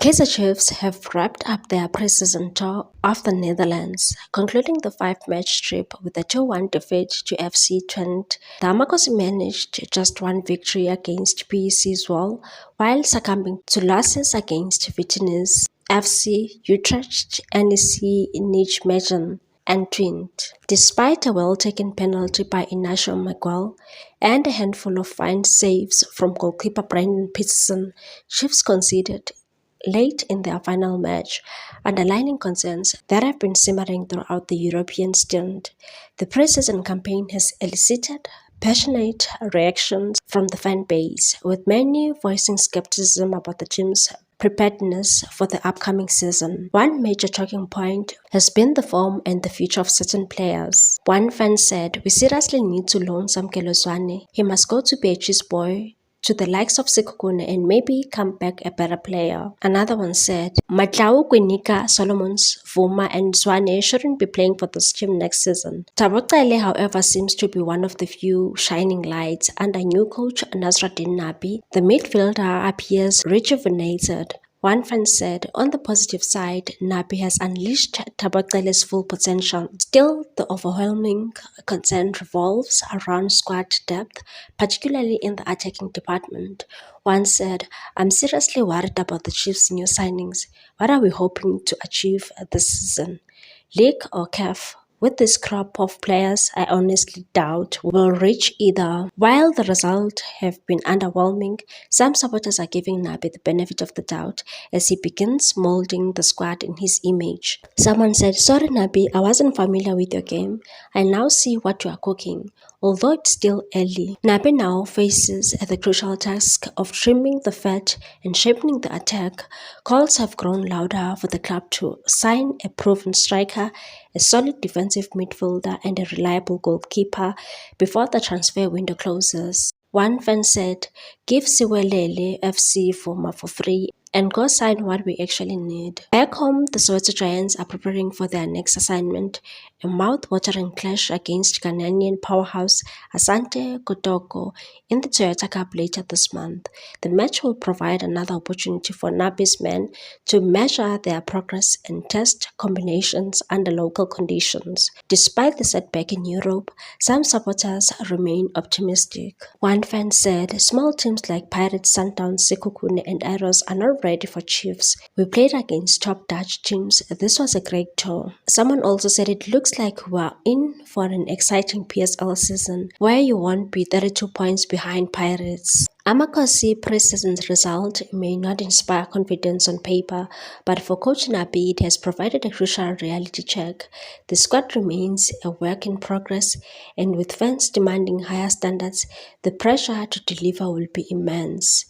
Kaizer Chiefs have wrapped up their preseason tour of the Netherlands, concluding the five-match trip with a 2-1 defeat to FC Twente. The Amakhosi managed just one victory against PEC Zwolle, while succumbing to losses against Vitesse, FC Utrecht, NEC Nijmegen, and Twente. Despite a well-taken penalty by Inacio Miguel and a handful of fine saves from goalkeeper Brandon Peterson, Chiefs conceded late in their final match, underlining concerns that have been simmering throughout the European stint. The preseason campaign has elicited passionate reactions from the fan base, with many voicing skepticism about the team's preparedness for the upcoming season. One major talking point has been the form and the future of certain players. One fan said, "We seriously need to loan Sam Keloswane. He must go to Bechi's boy to the likes of Sekhukhune and maybe come back a better player." Another one said, "Matlau, Kwinika, Solomons, Vuma and Zwane shouldn't be playing for this team next season." Tabocele, however, seems to be one of the few shining lights under new coach Nasruddin Nabi. The midfielder appears rejuvenated. One fan said, "On the positive side, Nabi has unleashed Tabocele's full potential. Still, the overwhelming concern revolves around squad depth, particularly in the attacking department." One said, "I'm seriously worried about the Chiefs' new signings. What are we hoping to achieve this season? League or CAF? With this crop of players, I honestly doubt we'll reach either." While the results have been underwhelming, some supporters are giving Nabi the benefit of the doubt as he begins molding the squad in his image. Someone said, "Sorry Nabi, I wasn't familiar with your game. I now see what you are cooking." Although it's still early, Nabi now faces the crucial task of trimming the fat and shaping the attack. Calls have grown louder for the club to sign a proven striker, a solid defensive midfielder and a reliable goalkeeper before the transfer window closes. One fan said, "Give Siwelele FC Vuma for free and go sign what we actually need." Back home, the Soweto Giants are preparing for their next assignment, a mouth-watering clash against Ghanaian powerhouse Asante Kotoko in the Toyota Cup later this month. The match will provide another opportunity for Nabi's men to measure their progress and test combinations under local conditions. Despite the setback in Europe, some supporters remain optimistic. One fan said, "Small teams like Pirates, Sundowns, Sekhukhune and Arrows are not ready for Chiefs. We played against top Dutch teams. This was a great tour." Someone also said, "It looks like we're in for an exciting PSL season where you won't be 32 points behind Pirates." Amakhosi preseason result may not inspire confidence on paper, but for Coach Nabi it has provided a crucial reality check. The squad remains a work in progress, and with fans demanding higher standards, the pressure to deliver will be immense.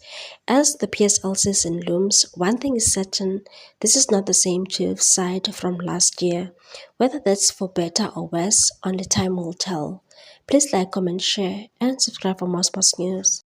As the PSL season looms, one thing is certain: this is not the same Chiefs side from last year. Whether that's for better or worse, only time will tell. Please like, comment, share, and subscribe for more sports news.